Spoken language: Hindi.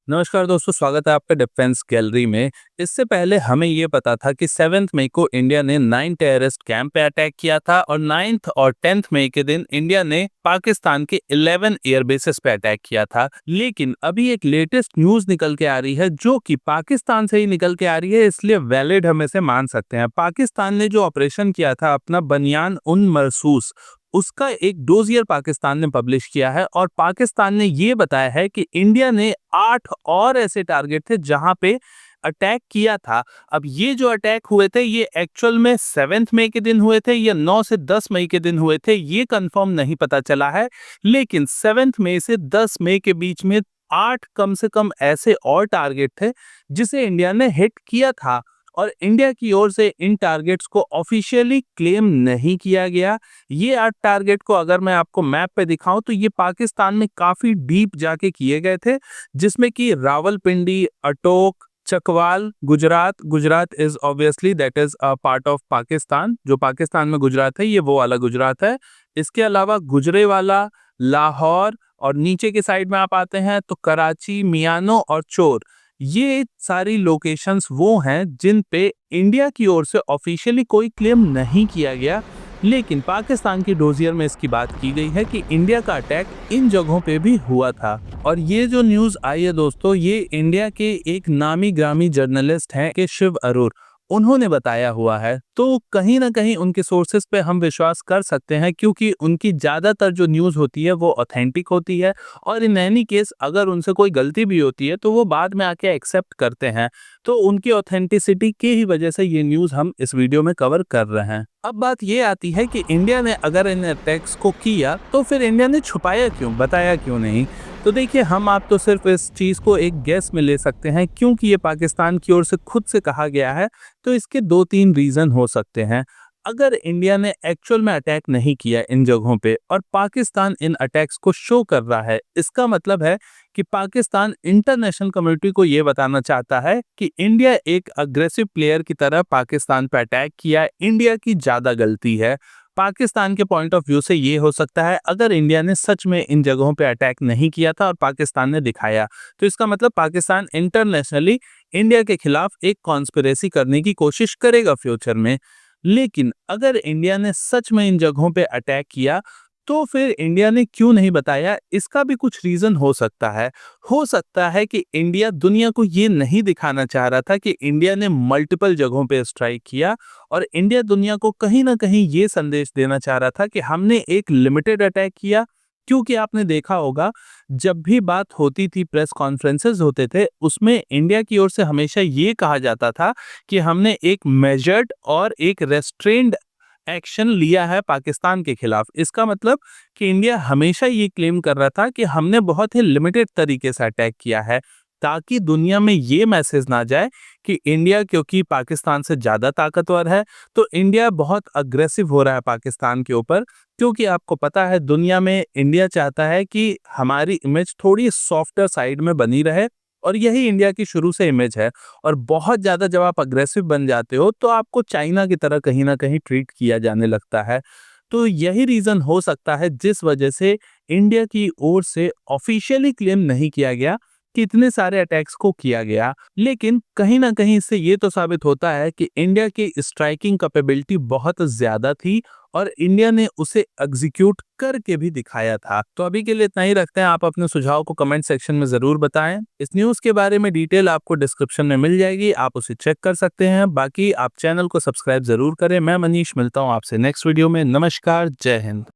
नमस्कार दोस्तों, स्वागत है आपका डिफेंस गैलरी में। इससे पहले हमें ये पता था कि 7 मई को इंडिया ने 9 टेररिस्ट कैंप पे अटैक किया था और 9 और 10 मई के दिन इंडिया ने पाकिस्तान के 11 एयर बेसेस पे अटैक किया था। लेकिन अभी एक लेटेस्ट न्यूज निकल के आ रही है जो कि पाकिस्तान से ही निकल के आ रही है, इसलिए वैलिड हम इसे मान सकते हैं। पाकिस्तान ने जो ऑपरेशन किया था अपना बनियान उन मरसूस, उसका एक डोजियर पाकिस्तान ने पब्लिश किया है और पाकिस्तान ने ये बताया है कि इंडिया ने 8 और ऐसे टारगेट थे जहां पे अटैक किया था। अब ये जो अटैक हुए थे ये एक्चुअल में 7 मई के दिन हुए थे या 9 से 10 मई के दिन हुए थे, ये कंफर्म नहीं पता चला है। लेकिन 7 मई से 10 मई के बीच में 8 कम से कम ऐसे और टारगेट थे जिसे इंडिया ने हिट किया था और इंडिया की ओर से इन टारगेट्स को ऑफिशियली क्लेम नहीं किया गया। ये 8 टारगेट को अगर मैं आपको मैप पे दिखाऊं तो ये पाकिस्तान में काफी डीप जाके किए गए थे, जिसमें कि Rawalpindi, Attock, Chakwal, Gujrat is obviously that is a part of Pakistan. जो पाकिस्तान में गुजरात है ये वो वाला गुजरात है। इसके अलावा गुजरेवाला, लाहौर और नीचे के साइड में आप आते हैं तो कराची, मियानो और चोर, ये सारी लोकेशंस वो हैं जिन पे इंडिया की ओर से ऑफिशियली कोई क्लेम नहीं किया गया। लेकिन पाकिस्तान की डोजियर में इसकी बात की गई है कि इंडिया का अटैक इन जगहों पे भी हुआ था। और ये जो न्यूज़ आई है दोस्तों, ये इंडिया के एक नामी ग्रामी जर्नलिस्ट हैं के शिव अरोर, उन्होंने बताया हुआ है। तो कहीं ना कहीं उनके सोर्सेस पे हम विश्वास कर सकते हैं क्योंकि उनकी ज़्यादातर जो न्यूज़ होती है वो ऑथेंटिक होती है और इन एनी केस अगर उनसे कोई गलती भी होती है तो वो बाद में आके एक्सेप्ट करते हैं। तो उनकी ऑथेंटिसिटी की ही वजह से ये न्यूज़ हम इस वीडियो में कवर कर रहे हैं। अब बात ये आती है कि इंडिया ने अगर इन अटैक्स को किया तो फिर इंडिया ने छुपाया क्यों, बताया क्यों नहीं। तो देखिए, हम आप तो सिर्फ इस चीज़ को एक गेस में ले सकते हैं क्योंकि ये पाकिस्तान की ओर से खुद से कहा गया है। तो इसके 2-3 रीज़न हो सकते हैं। अगर इंडिया ने एक्चुअल में अटैक नहीं किया इन जगहों पे और पाकिस्तान इन अटैक्स को शो कर रहा है, इसका मतलब है कि पाकिस्तान इंटरनेशनल कम्युनिटी को ये बताना चाहता है कि इंडिया एक अग्रेसिव प्लेयर की तरह पाकिस्तान पे अटैक किया, इंडिया की ज़्यादा गलती है। पाकिस्तान के पॉइंट ऑफ व्यू से ये हो सकता है अगर इंडिया ने सच में इन जगहों पे अटैक नहीं किया था और पाकिस्तान ने दिखाया, तो इसका मतलब पाकिस्तान इंटरनेशनली इंडिया के खिलाफ एक कॉन्स्पिरेसी करने की कोशिश करेगा फ्यूचर में। लेकिन अगर इंडिया ने सच में इन जगहों पे अटैक किया तो फिर इंडिया ने क्यों नहीं बताया, इसका भी कुछ रीजन हो सकता है। हो सकता है कि इंडिया दुनिया को ये नहीं दिखाना चाह रहा था कि इंडिया ने मल्टीपल जगहों पे स्ट्राइक किया और इंडिया दुनिया को कहीं ना कहीं ये संदेश देना चाह रहा था कि हमने एक लिमिटेड अटैक किया। क्योंकि आपने देखा होगा जब भी बात होती थी, प्रेस कॉन्फ्रेंसेस होते थे, उसमें इंडिया की ओर से हमेशा ये कहा जाता था कि हमने एक मेजर्ड और एक रेस्ट्रेन्ड एक्शन लिया है पाकिस्तान के खिलाफ। इसका मतलब कि इंडिया हमेशा ये क्लेम कर रहा था कि हमने बहुत ही लिमिटेड तरीके से अटैक किया है ताकि दुनिया में ये मैसेज ना जाए कि इंडिया क्योंकि पाकिस्तान से ज़्यादा ताकतवर है तो इंडिया बहुत अग्रेसिव हो रहा है पाकिस्तान के ऊपर। क्योंकि आपको पता है दुनिया में इंडिया चाहता है कि हमारी इमेज थोड़ी सॉफ्टर साइड में बनी रहे और यही इंडिया की शुरू से इमेज है। और बहुत ज़्यादा जब आप अग्रेसिव बन जाते हो तो आपको चाइना की तरह कहीं ना कहीं ट्रीट किया जाने लगता है। तो यही रीज़न हो सकता है जिस वजह से इंडिया की ओर से ऑफिशियली क्लेम नहीं किया गया कि इतने सारे अटैक्स को किया गया। लेकिन कहीं ना कहीं इससे ये तो साबित होता है कि इंडिया की स्ट्राइकिंग कैपेबिलिटी बहुत ज़्यादा थी और इंडिया ने उसे एग्जीक्यूट करके भी दिखाया था। तो अभी के लिए इतना ही रखते हैं। आप अपने सुझाव को कमेंट सेक्शन में ज़रूर बताएं। इस न्यूज़ के बारे में डिटेल आपको डिस्क्रिप्शन में मिल जाएगी, आप उसे चेक कर सकते हैं। बाकी आप चैनल को सब्सक्राइब ज़रूर करें। मैं मनीष मिलता हूँ आपसे नेक्स्ट वीडियो में। नमस्कार, जय हिंद।